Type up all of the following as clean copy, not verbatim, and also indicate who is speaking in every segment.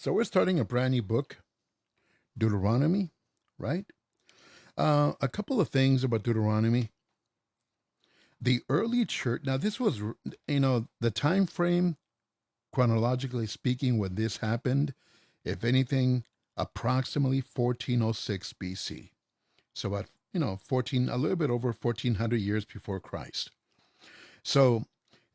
Speaker 1: So we're starting a brand new book, Deuteronomy, right? A couple of things about Deuteronomy. The early church. Now, this was, the time frame, chronologically speaking, when this happened. If anything, approximately 1406 BC. So about 14, a little bit over 1400 years before Christ. So,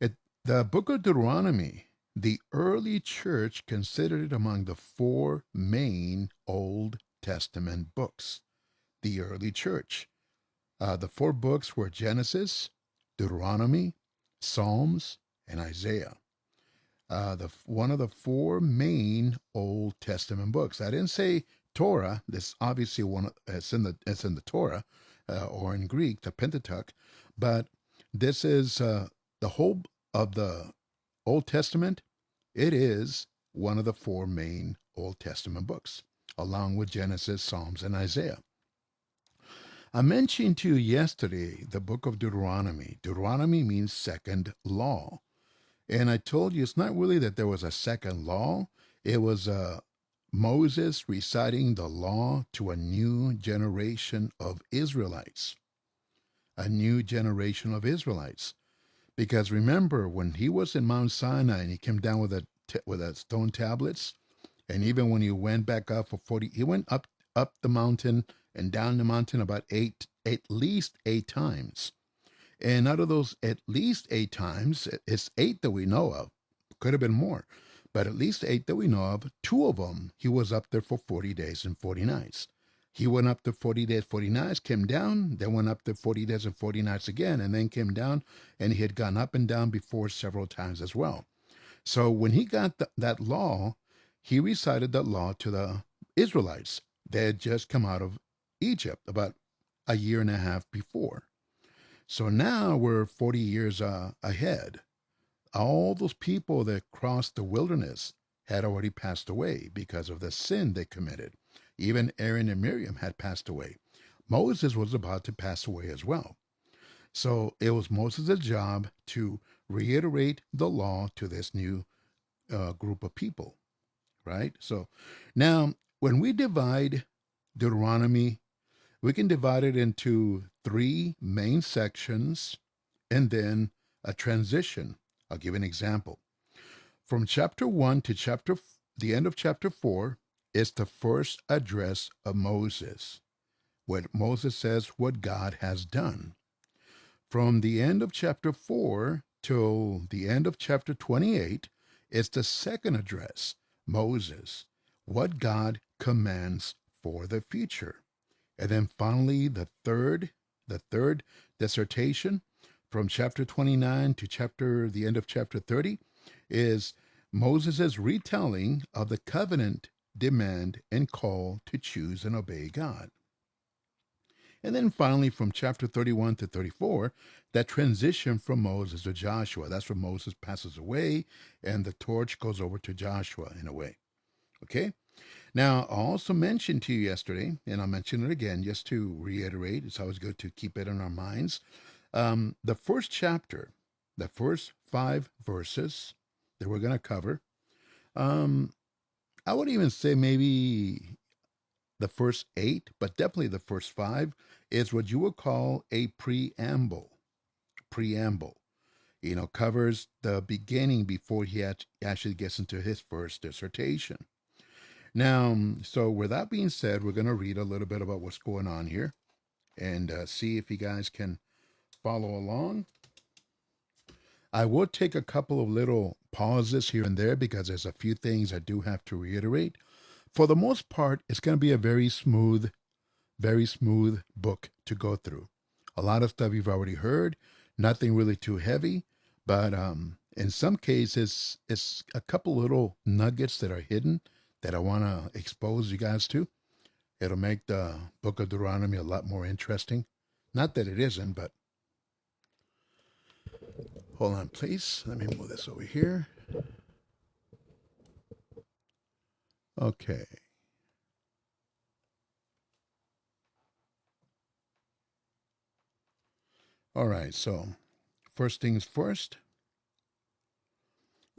Speaker 1: it, the book of Deuteronomy, the early church considered it among the four main Old Testament books. The early church. The four books were Genesis, Deuteronomy, Psalms, and Isaiah. The one of the four main Old Testament books. I didn't say Torah. This obviously it's in the Torah, or in Greek, the Pentateuch, but this is the whole of the Old Testament. It is one of the four main Old Testament books, along with Genesis, Psalms, and Isaiah. I mentioned to you yesterday the book of Deuteronomy. Deuteronomy means second law. And I told you it's not really that there was a second law, it was Moses reciting the law to a new generation of Israelites. A new generation of Israelites. Because remember, when he was in Mount Sinai and he came down with a stone tablets, and even when he went back up for 40, he went up the mountain and down the mountain about at least 8 times. And out of those at least 8 times, it's 8 that we know of. Could have been more, but at least 8 that we know of. 2 of them, he was up there for 40 days and 40 nights. He went up to 40 days, 40 nights, came down, then went up to 40 days and 40 nights again, and then came down, and he had gone up and down before several times as well. So when he got that law, he recited that law to the Israelites. They had just come out of Egypt about a year and a half before. So now we're 40 years ahead. All those people that crossed the wilderness had already passed away because of the sin they committed. Even Aaron and Miriam had passed away. Moses was about to pass away as well. So it was Moses' job to reiterate the law to this new group of people, right? So now, when we divide Deuteronomy, we can divide it into 3 main sections and then a transition. I'll give an example. From chapter 1 to the end of chapter 4 is the first address of Moses, what Moses says what God has done. From the end of chapter 4 till the end of chapter 28 is the second address, Moses, what God commands for the future. And then finally, the third dissertation from chapter 29 to the end of chapter 30 is Moses' retelling of the covenant demand and call to choose and obey God. And then finally, from chapter 31 to 34, that transition from Moses to Joshua. That's where Moses passes away and the torch goes over to Joshua in a way. Okay? Now, I also mentioned to you yesterday, and I'll mention it again just to reiterate, it's always good to keep it in our minds. The first chapter, the first 5 verses that we're going to cover, I would even say maybe the first 8, but definitely the first 5 is what you would call a preamble. Preamble, covers the beginning before he actually gets into his first dissertation. Now, so with that being said, we're going to read a little bit about what's going on here and see if you guys can follow along. I will take a couple of little pauses here and there because there's a few things I do have to reiterate. For the most part, it's going to be a very smooth book to go through. A lot of stuff you've already heard, nothing really too heavy, but in some cases, it's a couple little nuggets that are hidden that I want to expose you guys to. It'll make the book of Deuteronomy a lot more interesting. Not that it isn't, but hold on, please. Let me move this over here. Okay. All right, so first things first.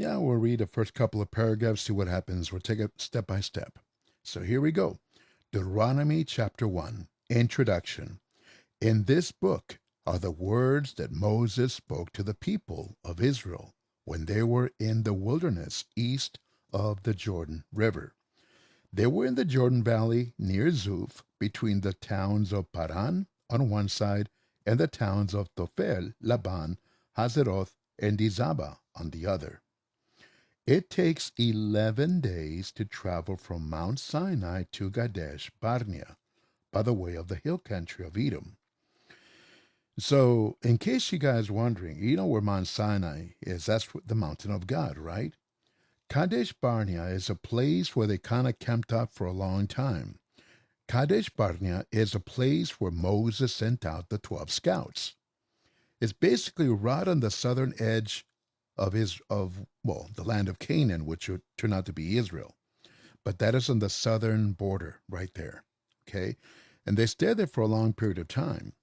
Speaker 1: Yeah, we'll read the first couple of paragraphs, see what happens. We'll take it step by step. So here we go. Deuteronomy chapter 1, Introduction. In this book are the words that Moses spoke to the people of Israel when they were in the wilderness east of the Jordan River. They were in the Jordan Valley near Zuph, between the towns of Paran on one side and the towns of Tophel, Laban, Hazeroth, and Dizabah on the other. It takes 11 days to travel from Mount Sinai to Kadesh Barnea by the way of the hill country of Edom. So, in case you guys are wondering, you know where Mount Sinai is? That's the mountain of God, right? Kadesh Barnea is a place where they kind of camped out for a long time. Kadesh Barnea is a place where Moses sent out the 12 scouts. It's basically right on the southern edge of the land of Canaan, which would turn out to be Israel. But that is on the southern border right there. Okay? And they stayed there for a long period of time.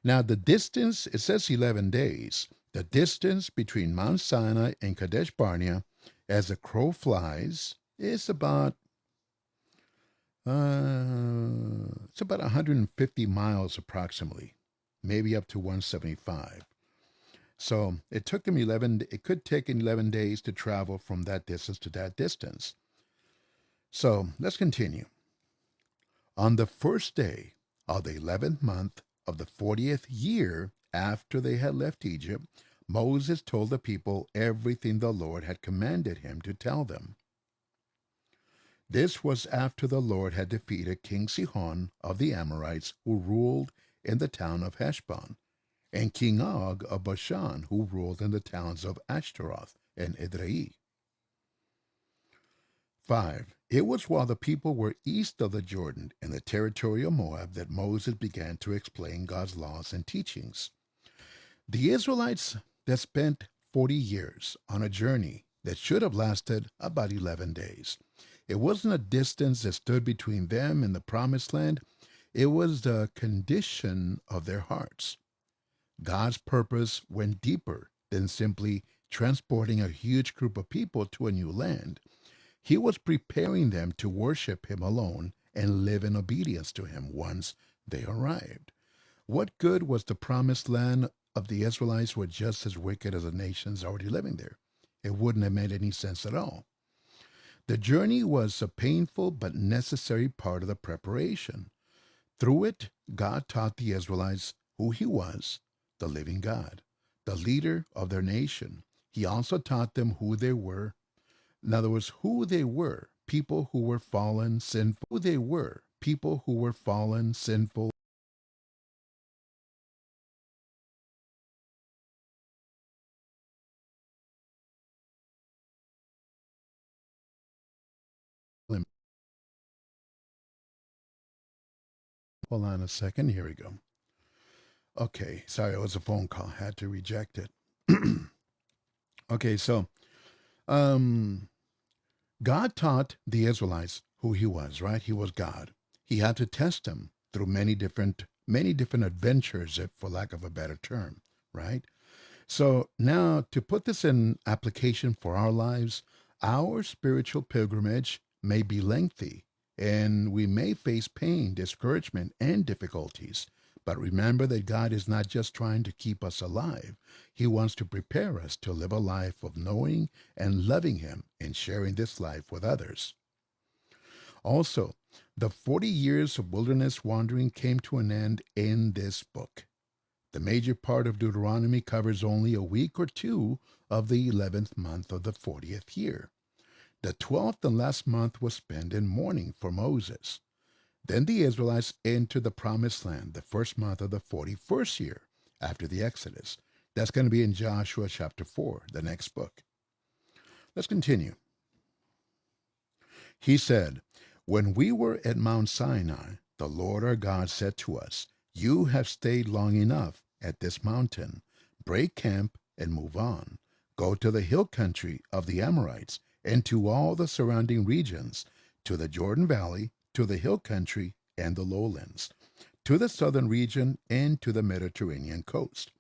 Speaker 1: Now, the distance, it says 11 days. The distance between Mount Sinai and Kadesh Barnea, as a crow flies, is about 150 miles approximately, maybe up to 175. So it took them 11. It could take 11 days to travel from that distance to that distance. So let's continue. On the first day of the 11th month of the 40th year after they had left Egypt, Moses told the people everything the Lord had commanded him to tell them. This was after the Lord had defeated King Sihon of the Amorites, who ruled in the town of Heshbon, and King Og of Bashan, who ruled in the towns of Ashtaroth and Edrei. 5. It was while the people were east of the Jordan in the territory of Moab that Moses began to explain God's laws and teachings. The Israelites that spent 40 years on a journey that should have lasted about 11 days. It wasn't a distance that stood between them and the promised land. It was the condition of their hearts. God's purpose went deeper than simply transporting a huge group of people to a new land. He was preparing them to worship Him alone and live in obedience to Him once they arrived. What good was the promised land of the Israelites were just as wicked as the nations already living there? It wouldn't have made any sense at all. The journey was a painful but necessary part of the preparation. Through it, God taught the Israelites who He was, the living God, the leader of their nation. He also taught them who they were. In other words, who they were, people who were fallen, sinful. Who they were, people who were fallen, sinful. Hold on a second. Here we go. Okay, sorry, it was a phone call. Had to reject it. Okay, so um, God taught the Israelites who He was. Right? He was God. He had to test them through many different adventures, if for lack of a better term. Right? So now, to put this in application for our lives, our spiritual pilgrimage may be lengthy, and we may face pain, discouragement, and difficulties. But remember that God is not just trying to keep us alive. He wants to prepare us to live a life of knowing and loving Him and sharing this life with others. Also, the 40 years of wilderness wandering came to an end in this book. The major part of Deuteronomy covers only a week or two of the 11th month of the 40th year. The 12th and last month was spent in mourning for Moses. Then the Israelites entered the promised land the first month of the 41st year after the Exodus. That's going to be in Joshua chapter 4, the next book. Let's continue. He said, "When we were at Mount Sinai, the Lord our God said to us, 'You have stayed long enough at this mountain. Break camp and move on. Go to the hill country of the Amorites and to all the surrounding regions, to the Jordan Valley, to the hill country and the lowlands, to the southern region and to the Mediterranean coast.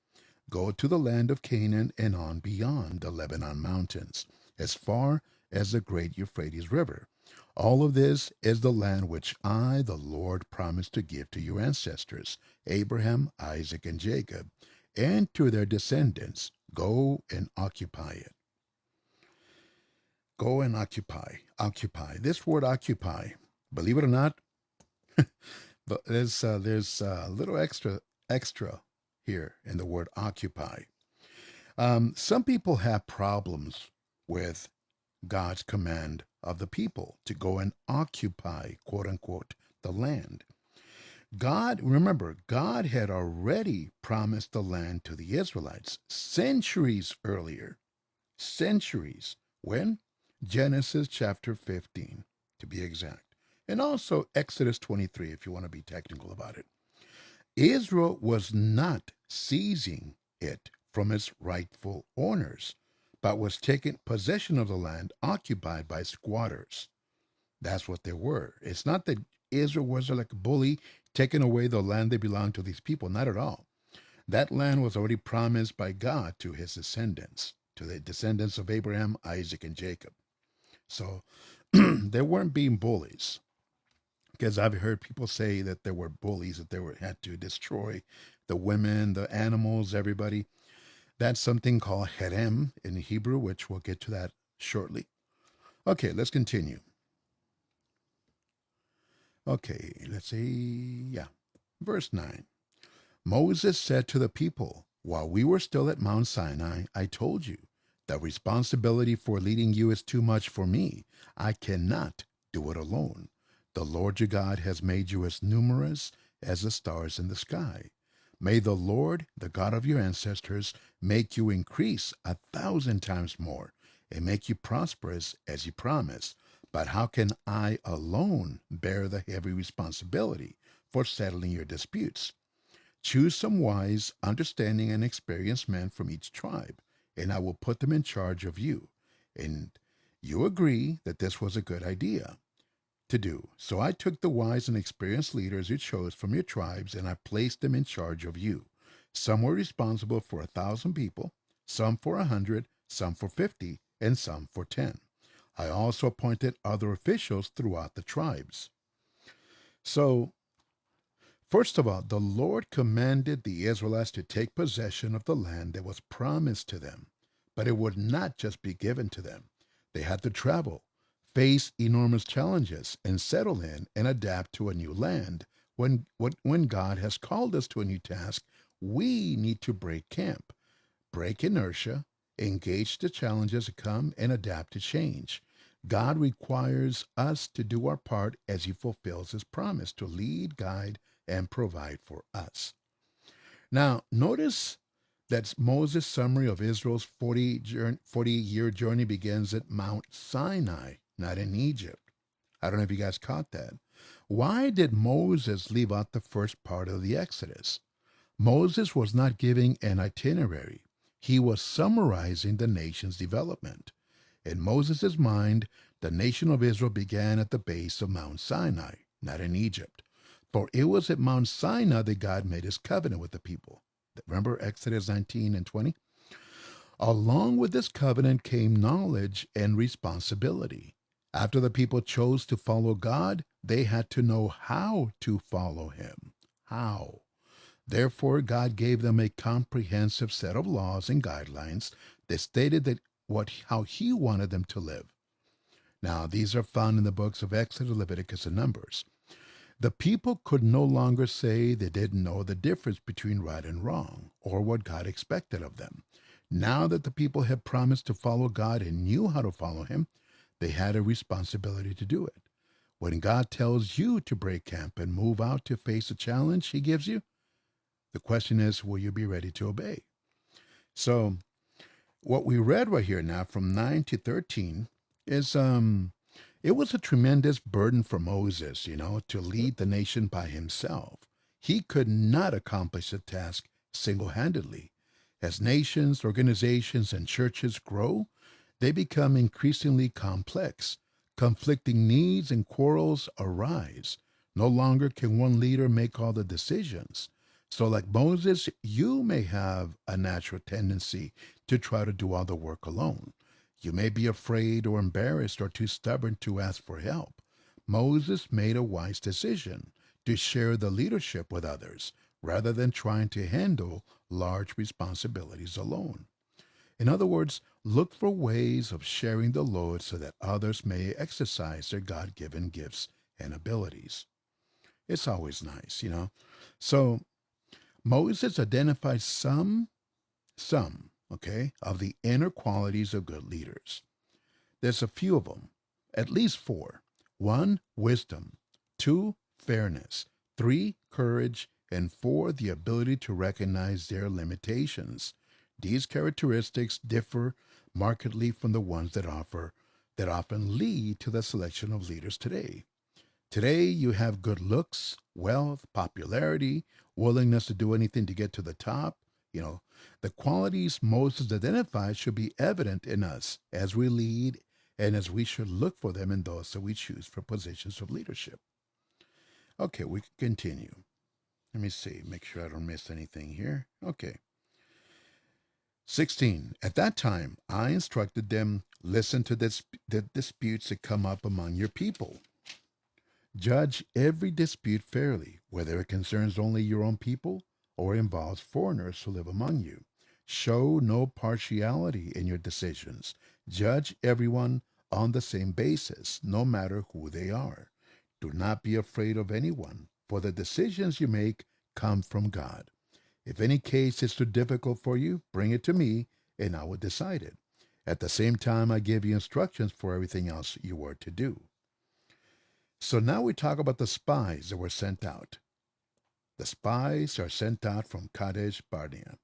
Speaker 1: Go to the land of Canaan and on beyond the Lebanon mountains, as far as the great Euphrates River. All of this is the land which I, the Lord, promised to give to your ancestors, Abraham, Isaac, and Jacob, and to their descendants. Go and occupy it. Go and occupy. Occupy. This word occupy, believe it or not, but there's a little extra here in the word occupy. Some people have problems with God's command of the people to go and occupy, quote unquote, the land. Remember, God had already promised the land to the Israelites centuries earlier. Centuries. When? Genesis chapter 15, to be exact. And also Exodus 23, if you want to be technical about it. Israel was not seizing it from its rightful owners, but was taking possession of the land occupied by squatters. That's what they were. It's not that Israel was like a bully taking away the land that belonged to these people. Not at all. That land was already promised by God to his descendants, to the descendants of Abraham, Isaac, and Jacob. So they weren't being bullies. Because I've heard people say that there were bullies, that had to destroy the women, the animals, everybody. That's something called herem in Hebrew, which we'll get to that shortly. Okay, let's continue. Okay, let's see. Yeah. Verse 9. Moses said to the people, while we were still at Mount Sinai, I told you, the responsibility for leading you is too much for me. I cannot do it alone. The Lord your God has made you as numerous as the stars in the sky. May the Lord, the God of your ancestors, make you increase 1,000 times more and make you prosperous as he promised. But how can I alone bear the heavy responsibility for settling your disputes? Choose some wise, understanding, and experienced men from each tribe, and I will put them in charge of you. And you agree that this was a good idea to do. So I took the wise and experienced leaders you chose from your tribes, and I placed them in charge of you. Some were responsible for 1,000 people, some for 100, some for 50, and some for 10. I also appointed other officials throughout the tribes. So, first of all, the Lord commanded the Israelites to take possession of the land that was promised to them, but it would not just be given to them. They had to travel, face enormous challenges, and settle in and adapt to a new land. When God has called us to a new task, we need to break camp, break inertia, engage the challenges that come, and adapt to change. God requires us to do our part as he fulfills his promise to lead, guide, and provide for us. Now, notice that Moses' summary of Israel's 40-year journey begins at Mount Sinai, not in Egypt. I don't know if you guys caught that. Why did Moses leave out the first part of the Exodus? Moses was not giving an itinerary. He was summarizing the nation's development. In Moses' mind, the nation of Israel began at the base of Mount Sinai, not in Egypt. For it was at Mount Sinai that God made his covenant with the people. Remember Exodus 19 and 20? Along with this covenant came knowledge and responsibility. After the people chose to follow God, they had to know how to follow him. How? Therefore, God gave them a comprehensive set of laws and guidelines that stated that how he wanted them to live. Now, these are found in the books of Exodus, Leviticus, and Numbers. The people could no longer say they didn't know the difference between right and wrong, or what God expected of them. Now that the people had promised to follow God and knew how to follow him, they had a responsibility to do it. When God tells you to break camp and move out to face a challenge he gives you, the question is, will you be ready to obey? So, what we read right here now from 9 to 13 is it was a tremendous burden for Moses, to lead the nation by himself. He could not accomplish the task single-handedly. As nations, organizations, and churches grow, they become increasingly complex. Conflicting needs and quarrels arise. No longer can one leader make all the decisions. So like Moses, you may have a natural tendency to try to do all the work alone. You may be afraid or embarrassed or too stubborn to ask for help. Moses made a wise decision to share the leadership with others rather than trying to handle large responsibilities alone. In other words, look for ways of sharing the load so that others may exercise their God given gifts and abilities. It's always nice. So Moses identifies some, of the inner qualities of good leaders. There's a few of them, at least four. One, wisdom. Two, fairness. Three, courage. And four, the ability to recognize their limitations. These characteristics differ markedly from the ones that often lead to the selection of leaders today. Today, you have good looks, wealth, popularity, willingness to do anything to get to the top. You know, the qualities Moses identified should be evident in us as we lead and as we should look for them in those that we choose for positions of leadership. Okay, we can continue. Let me see, make sure I don't miss anything here. Okay. 16. At that time, I instructed them, listen to the disputes that come up among your people. Judge every dispute fairly, whether it concerns only your own people or involves foreigners who live among you. Show no partiality in your decisions. Judge everyone on the same basis, no matter who they are. Do not be afraid of anyone, for the decisions you make come from God. If any case is too difficult for you, bring it to me, and I will decide it. At the same time, I give you instructions for everything else you are to do. So now we talk about the spies that were sent out. The spies are sent out from Kadesh Barnea.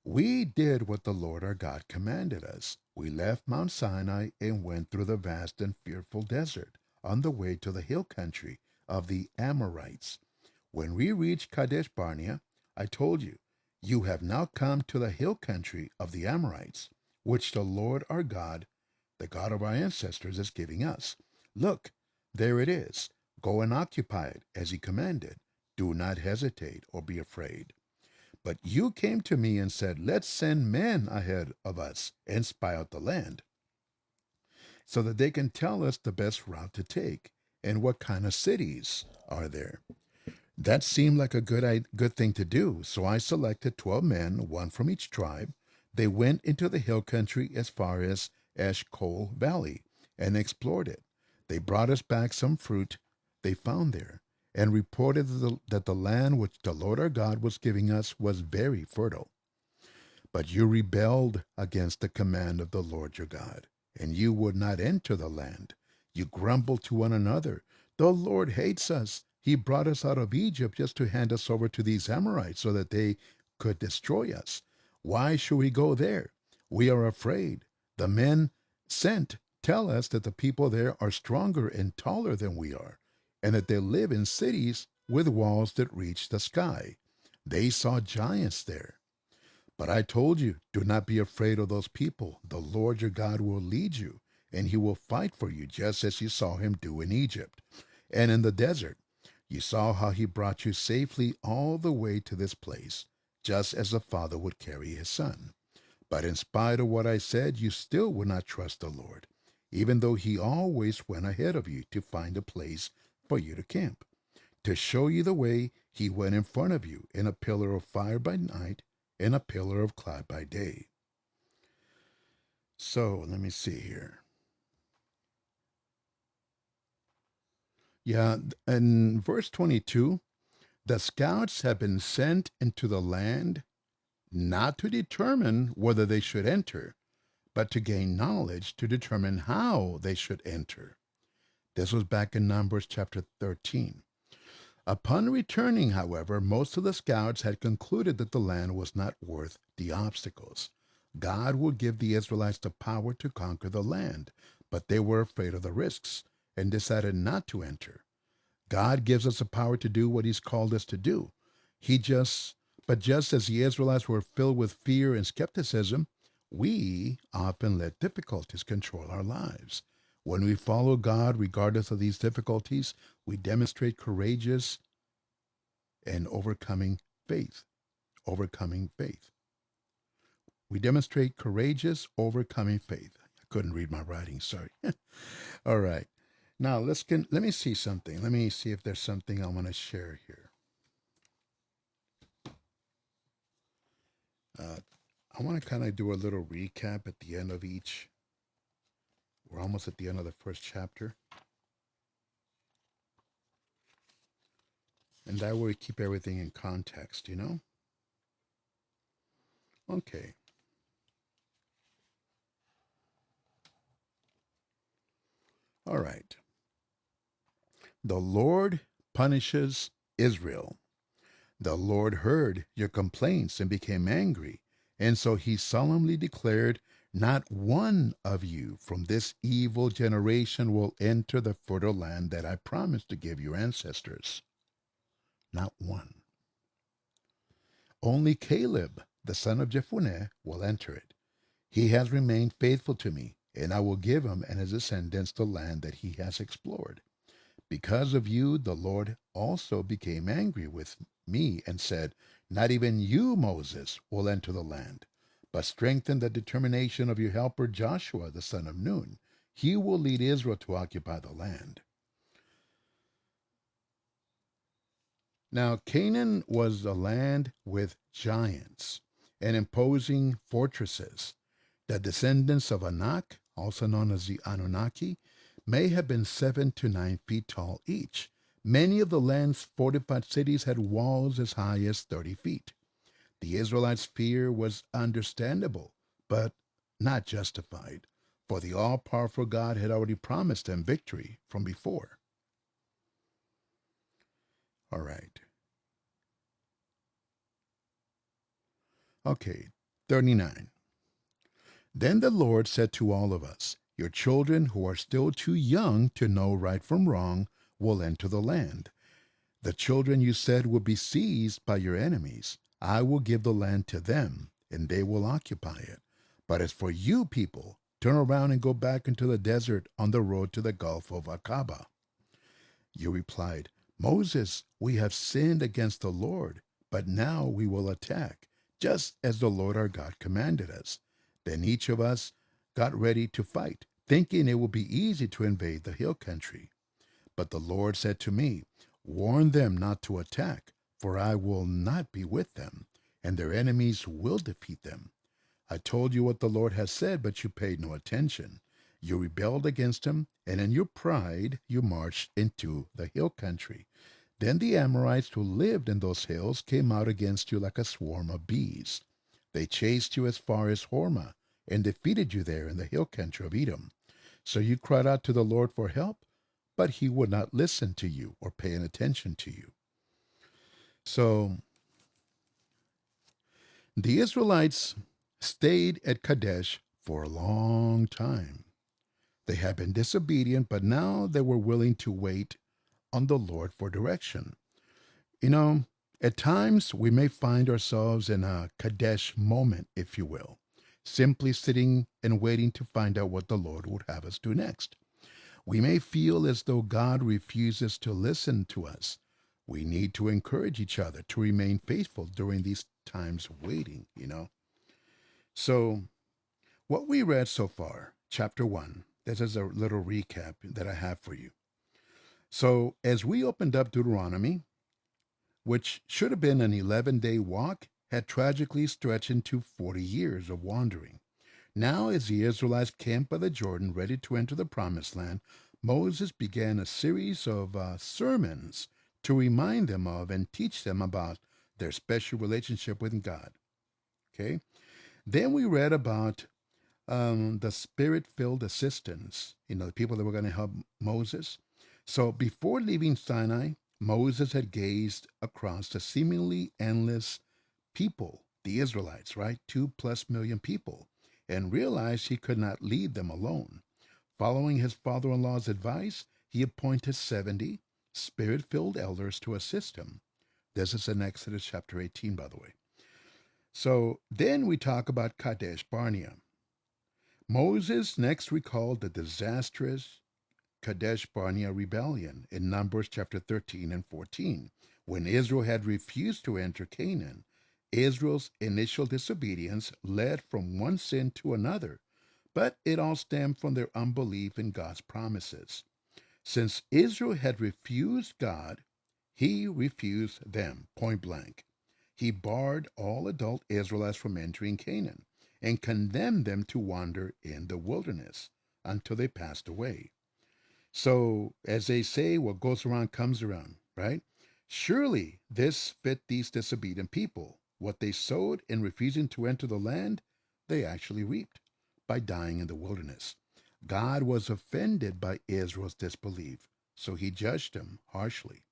Speaker 1: We did what the Lord our God commanded us. We left Mount Sinai and went through the vast and fearful desert on the way to the hill country of the Amorites. When we reached Kadesh Barnea, I told you, you have now come to the hill country of the Amorites, which the Lord our God, the God of our ancestors, is giving us. Look, there it is. Go and occupy it as he commanded. Do not hesitate or be afraid. But you came to me and said, let's send men ahead of us and spy out the land so that they can tell us the best route to take and what kind of cities are there. That seemed like a good thing to do, so I selected 12 men, one from each tribe. They went into the hill country as far as Eshcol Valley and explored it. They brought us back some fruit they found there and reported that the land which the Lord our God was giving us was very fertile. But you rebelled against the command of the Lord your God, and you would not enter the land. You grumbled to one another, the Lord hates us. He brought us out of Egypt just to hand us over to these Amorites so that they could destroy us. Why should we go there? We are afraid. The men sent tell us that the people there are stronger and taller than we are, and that they live in cities with walls that reach the sky. They saw giants there. But I told you, do not be afraid of those people. The Lord your God will lead you, and he will fight for you, just as you saw him do in Egypt and in the desert. You saw how he brought you safely all the way to this place, just as a father would carry his son. But in spite of what I said, you still would not trust the Lord, even though he always went ahead of you to find a place for you to camp. To show you the way, he went in front of you in a pillar of fire by night and a pillar of cloud by day. So let me see here. Yeah, in verse 22, the scouts have been sent into the land not to determine whether they should enter, but to gain knowledge to determine how they should enter. This was back in Numbers chapter 13. Upon returning, however, most of the scouts had concluded that the land was not worth the obstacles. God would give the Israelites the power to conquer the land, but they were afraid of the risks and decided not to enter. God gives us the power to do what he's called us to do. But just as the Israelites were filled with fear and skepticism, we often let difficulties control our lives. When we follow God, regardless of these difficulties, we demonstrate courageous and overcoming faith. Overcoming faith. We demonstrate courageous, overcoming faith. Couldn't read my writing, sorry. All right. Now let me see something. Let me see if there's something I want to share here. I want to kind of do a little recap at the end of each. We're almost at the end of the first chapter. And that way we keep everything in context, you know? Okay. All right. The Lord punishes Israel. The Lord heard your complaints and became angry, and so he solemnly declared, not one of you from this evil generation will enter the fertile land that I promised to give your ancestors. Not one. Only Caleb, the son of Jephunneh, will enter it. He has remained faithful to me, and I will give him and his descendants the land that he has explored. Because of you, the Lord also became angry with me and said, not even you, Moses, will enter the land, but strengthen the determination of your helper Joshua, the son of Nun. He will lead Israel to occupy the land. Now, Canaan was a land with giants and imposing fortresses. The descendants of Anak, also known as the Anunnaki, may have been 7 to 9 feet tall each. Many of the land's fortified cities had walls as high as 30 feet. The Israelites' fear was understandable, but not justified, for the all-powerful God had already promised them victory from before. All right. Okay, 39. Then the Lord said to all of us, your children who are still too young to know right from wrong will enter the land. The children you said will be seized by your enemies. I will give the land to them, and they will occupy it. But as for you people, turn around and go back into the desert on the road to the Gulf of Aqaba. You replied, Moses, we have sinned against the Lord, but now we will attack, just as the Lord our God commanded us. Then each of us got ready to fight, thinking it would be easy to invade the hill country. But the Lord said to me, warn them not to attack, for I will not be with them, and their enemies will defeat them. I told you what the Lord has said, but you paid no attention. You rebelled against him, and in your pride you marched into the hill country. Then the Amorites who lived in those hills came out against you like a swarm of bees. They chased you as far as Hormah, and defeated you there in the hill country of Edom. So you cried out to the Lord for help, but he would not listen to you or pay any attention to you. So the Israelites stayed at Kadesh for a long time. They had been disobedient, but now they were willing to wait on the Lord for direction. You know, at times we may find ourselves in a Kadesh moment, if you will, simply sitting and waiting to find out what the Lord would have us do next. We may feel as though God refuses to listen to us. We need to encourage each other to remain faithful during these times of waiting, you know. So, what we read so far, chapter 1, this is a little recap that I have for you. So, as we opened up Deuteronomy, which should have been an 11-day walk, had tragically stretched into 40 years of wandering. Now, as the Israelites camped by the Jordan, ready to enter the Promised Land, Moses began a series of sermons to remind them of and teach them about their special relationship with God. Okay? Then we read about the Spirit-filled assistants, the people that were going to help Moses. So before leaving Sinai, Moses had gazed across the seemingly endless people, the Israelites, right? 2+ million people, and realized he could not lead them alone. Following his father-in-law's advice, he appointed 70 Spirit-filled elders to assist him. This is in Exodus chapter 18, by the way. So then we talk about Kadesh Barnea. Moses next recalled the disastrous Kadesh Barnea rebellion in Numbers chapter 13 and 14. When Israel had refused to enter Canaan, Israel's initial disobedience led from one sin to another, But it all stemmed from their unbelief in God's promises. Since Israel had refused God, he refused them point blank. He barred all adult Israelites from entering Canaan and condemned them to wander in the wilderness until they passed away. So, as they say, what goes around comes around, right? Surely this fit these disobedient people. What they sowed in refusing to enter the land, they actually reaped by dying in the wilderness. God was offended by Israel's disbelief, so he judged them harshly.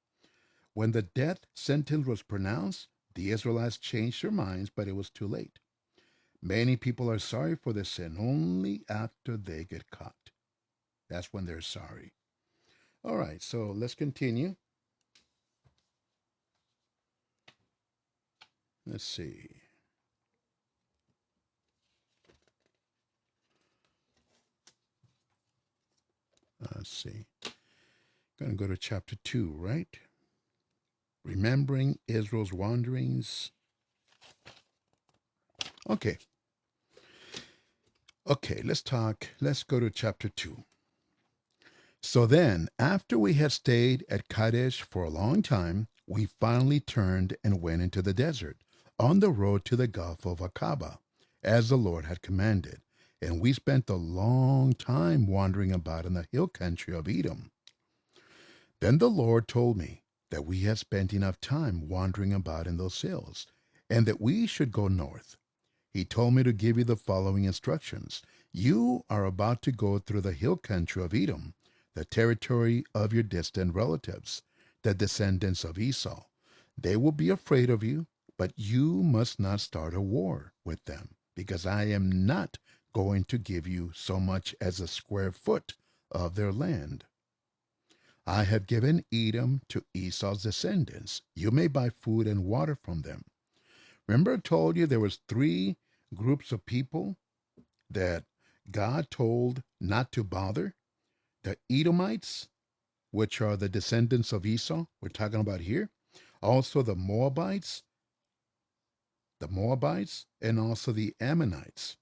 Speaker 1: When the death sentence was pronounced, the Israelites changed their minds, but it was too late. Many people are sorry for their sin only after they get caught. That's when they're sorry. All right, so let's continue. Let's see. Let's see. Going to go to chapter 2, right? Remembering Israel's wanderings. Okay. Okay, let's go to chapter 2. So then, after we had stayed at Kadesh for a long time, we finally turned and went into the desert, on the road to the Gulf of Aqaba, as the Lord had commanded. And we spent a long time wandering about in the hill country of Edom. Then the Lord told me that we had spent enough time wandering about in those hills, and that we should go north. He told me to give you the following instructions. You are about to go through the hill country of Edom, the territory of your distant relatives, the descendants of Esau. They will be afraid of you, but you must not start a war with them, because I am not going to give you so much as a square foot of their land. I have given Edom to Esau's descendants. You may buy food and water from them. Remember I told you there was 3 groups of people that God told not to bother? The Edomites, which are the descendants of Esau, we're talking about here. Also the Moabites, and also the Ammonites.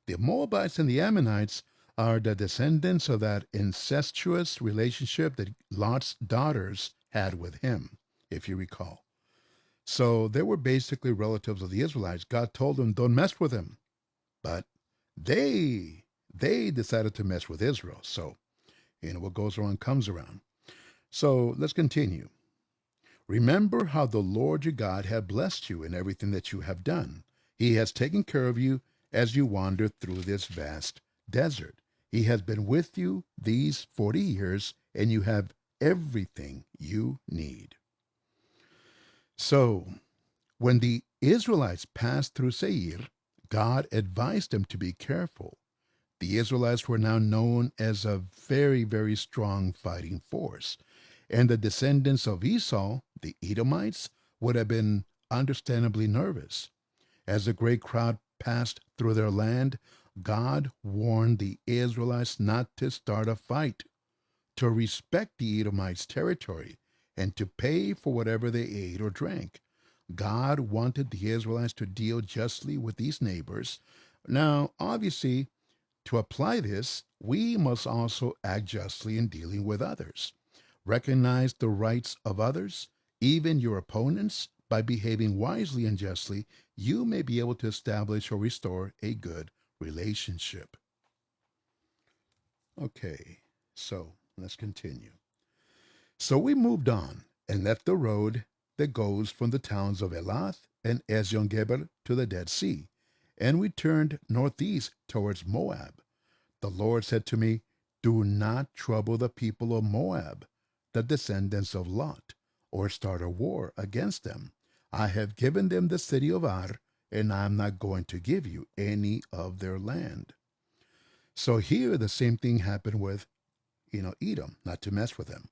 Speaker 1: The Moabites and the Ammonites are the descendants of that incestuous relationship that Lot's daughters had with him, if you recall. So they were basically relatives of the Israelites. God told them, don't mess with them. But they decided to mess with Israel. So, what goes around comes around. So let's continue. Remember how the Lord your God had blessed you in everything that you have done. He has taken care of you as you wander through this vast desert. He has been with you these 40 years, and you have everything you need. So, when the Israelites passed through Seir, God advised them to be careful. The Israelites were now known as a very, very strong fighting force, and the descendants of Esau, the Edomites, would have been understandably nervous. As the great crowd passed through their land, God warned the Israelites not to start a fight, to respect the Edomites' territory, and to pay for whatever they ate or drank. God wanted the Israelites to deal justly with these neighbors. Now, obviously, to apply this, we must also act justly in dealing with others. Recognize the rights of others, even your opponents. By behaving wisely and justly, you may be able to establish or restore a good relationship. Okay, so let's continue. So we moved on and left the road that goes from the towns of Elath and Eziongeber to the Dead Sea, and we turned northeast towards Moab. The Lord said to me, do not trouble the people of Moab, the descendants of Lot, or start a war against them. I have given them the city of Ar, and I am not going to give you any of their land. So here the same thing happened with, Edom, not to mess with them.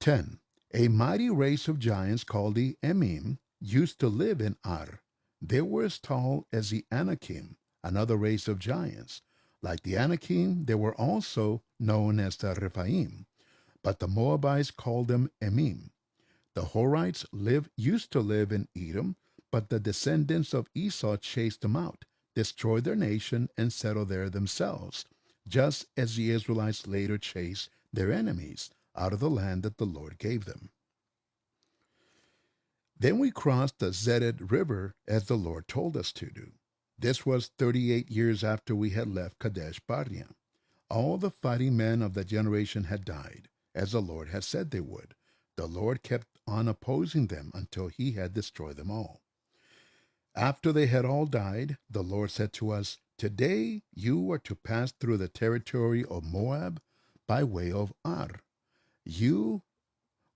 Speaker 1: 10. A mighty race of giants called the Emim used to live in Ar. They were as tall as the Anakim, another race of giants. Like the Anakim, they were also known as the Rephaim, but the Moabites called them Emim. The Horites used to live in Edom, but the descendants of Esau chased them out, destroy their nation, and settle there themselves, just as the Israelites later chased their enemies out of the land that the Lord gave them. Then we crossed the Zeded River as the Lord told us to do. This was 38 years after we had left Kadesh Barnea. All the fighting men of that generation had died, as the Lord had said they would. The Lord kept on opposing them until he had destroyed them all. After they had all died, the Lord said to us, "Today you are to pass through the territory of Moab by way of Ar. You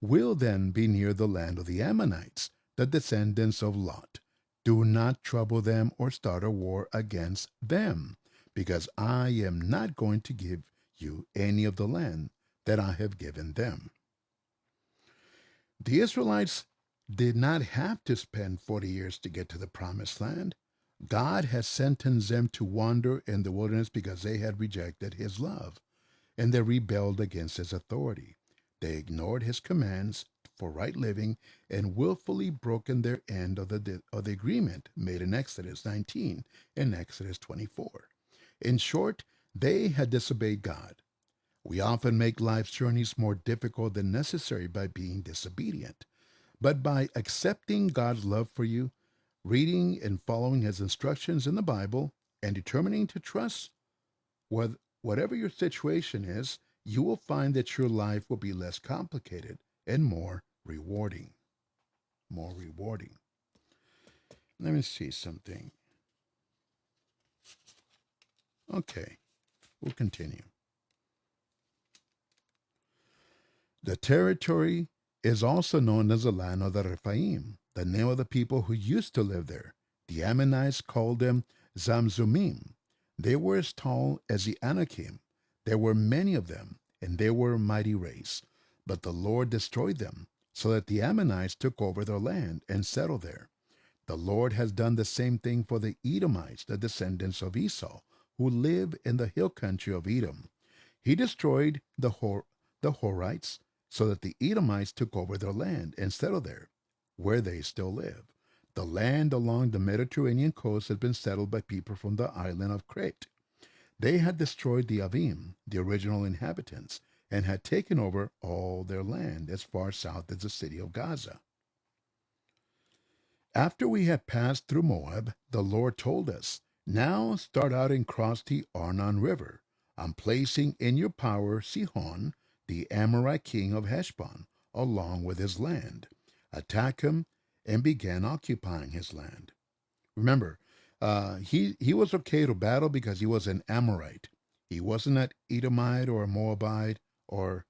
Speaker 1: will then be near the land of the Ammonites, the descendants of Lot. Do not trouble them or start a war against them, because I am not going to give you any of the land that I have given them." The Israelites did not have to spend 40 years to get to the promised land. God had sentenced them to wander in the wilderness because they had rejected his love, and they rebelled against his authority. They ignored his commands for right living and willfully broken their end of the agreement made in Exodus 19 and Exodus 24. In short, they had disobeyed God. We often make life's journeys more difficult than necessary by being disobedient. But by accepting God's love for you, reading and following his instructions in the Bible, and determining to trust whatever your situation is, you will find that your life will be less complicated and more rewarding. More rewarding. Let me see something. Okay, we'll continue. The territory is also known as the land of the Rephaim, the name of the people who used to live there. The Ammonites called them Zamzumim. They were as tall as the Anakim. There were many of them, and they were a mighty race. But the Lord destroyed them, so that the Ammonites took over their land and settled there. The Lord has done the same thing for the Edomites, the descendants of Esau, who live in the hill country of Edom. He destroyed the Horites, so that the Edomites took over their land and settled there, where they still live. The land along the Mediterranean coast had been settled by people from the island of Crete. They had destroyed the Avim, the original inhabitants, and had taken over all their land as far south as the city of Gaza. After we had passed through Moab, the Lord told us, "Now start out and cross the Arnon River. I'm placing in your power Sihon, the Amorite king of Heshbon, along with his land. Attack him and begin occupying his land." Remember, he was okay to battle because he was an Amorite. He wasn't an Edomite or a Moabite or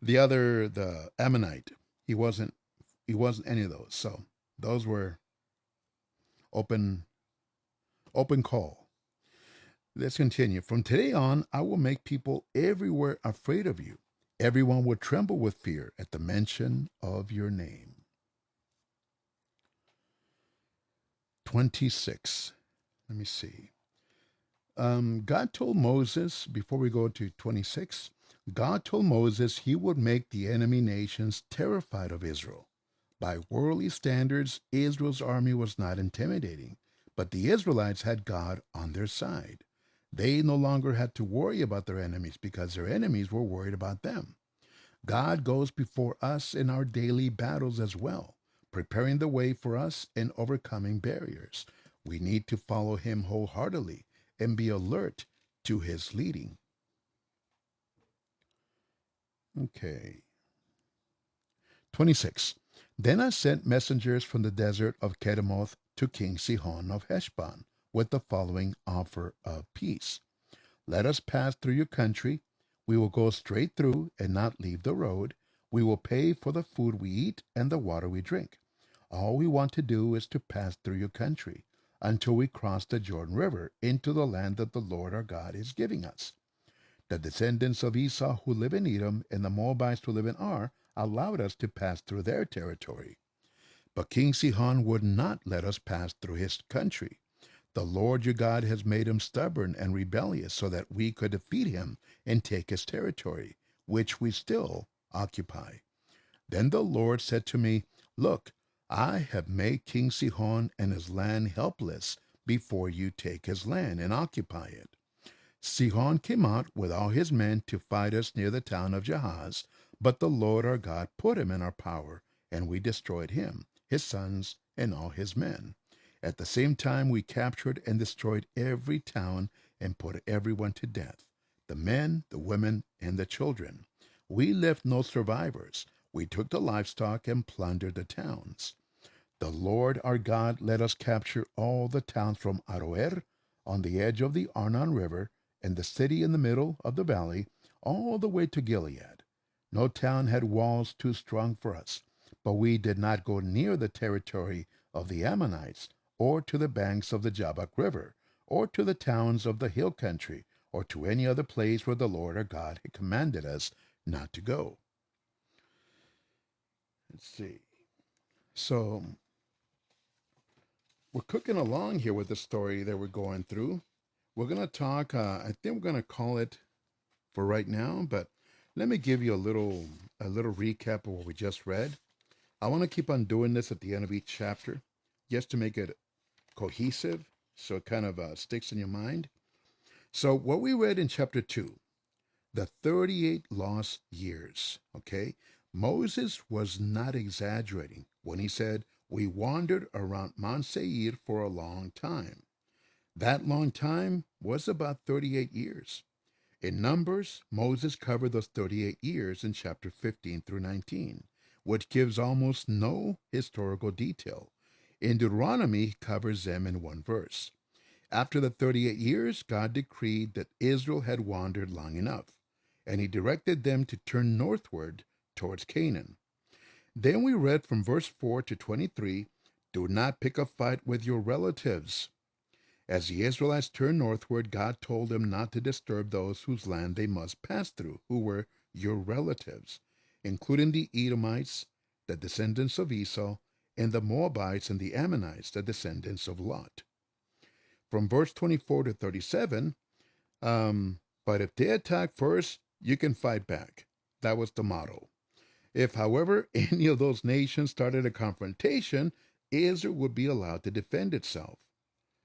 Speaker 1: the Ammonite. He wasn't any of those. So those were open call. Let's continue. "From today on, I will make people everywhere afraid of you. Everyone will tremble with fear at the mention of your name." 26. Let me see. God told Moses, before we go to 26, God told Moses he would make the enemy nations terrified of Israel. By worldly standards, Israel's army was not intimidating, but the Israelites had God on their side. They no longer had to worry about their enemies because their enemies were worried about them. God goes before us in our daily battles as well, preparing the way for us and overcoming barriers. We need to follow him wholeheartedly and be alert to his leading. Okay. 26. "Then I sent messengers from the desert of Kedemoth to King Sihon of Heshbon with the following offer of peace. Let us pass through your country. We will go straight through and not leave the road. We will pay for the food we eat and the water we drink. All we want to do is to pass through your country until we cross the Jordan River into the land that the Lord our God is giving us. The descendants of Esau who live in Edom and the Moabites who live in Ar allowed us to pass through their territory. But King Sihon would not let us pass through his country. The Lord your God has made him stubborn and rebellious so that we could defeat him and take his territory, which we still occupy. Then the Lord said to me, Look, I have made King Sihon and his land helpless before you take his land and occupy it. Sihon came out with all his men to fight us near the town of Jahaz, but the Lord our God put him in our power, and we destroyed him, his sons, and all his men. At the same time, we captured and destroyed every town and put everyone to death, the men, the women, and the children. We left no survivors. We took the livestock and plundered the towns. The Lord our God let us capture all the towns from Aroer on the edge of the Arnon River and the city in the middle of the valley all the way to Gilead. No town had walls too strong for us, but we did not go near the territory of the Ammonites or to the banks of the Jabbok River or to the towns of the hill country or to any other place where the Lord our God had commanded us not to go. Let's see. So we're cooking along here with the story that we're going through. We're going to talk, I think we're going to call it for right now, but let me give you a little recap of what we just read. I want to keep on doing this at the end of each chapter just to make it cohesive so it kind of sticks in your mind. So what we read in chapter 2, the 38 lost years, okay? Moses was not exaggerating when he said, we wandered around Mount Seir for a long time. That long time was about 38 years. In Numbers, Moses covered those 38 years in chapter 15 through 19, which gives almost no historical detail. In Deuteronomy, he covers them in one verse. After the 38 years, God decreed that Israel had wandered long enough, and he directed them to turn northward towards Canaan. Then we read from verse 4 to 23, do not pick a fight with your relatives. As the Israelites turned northward, God told them not to disturb those whose land they must pass through, who were your relatives, including the Edomites, the descendants of Esau, and the Moabites and the Ammonites, the descendants of Lot. From verse 24 to 37, but if they attack first, you can fight back. That was the motto. If, however, any of those nations started a confrontation, Israel would be allowed to defend itself.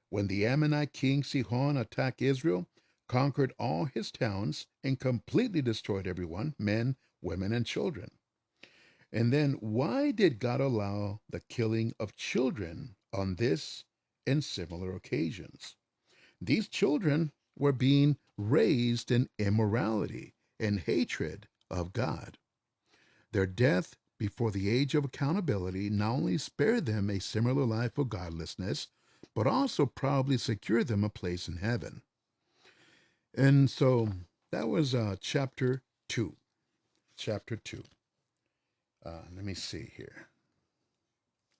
Speaker 1: When the Ammonite king Sihon attacked Israel, conquered all his towns, and completely destroyed everyone, men, women, and children. And then why did God allow the killing of children on this and similar occasions? These children were being raised in immorality and hatred of God. Their death before the age of accountability not only spared them a similar life of godlessness, but also probably secured them a place in heaven. And so that was chapter 2. Chapter 2. Let me see here.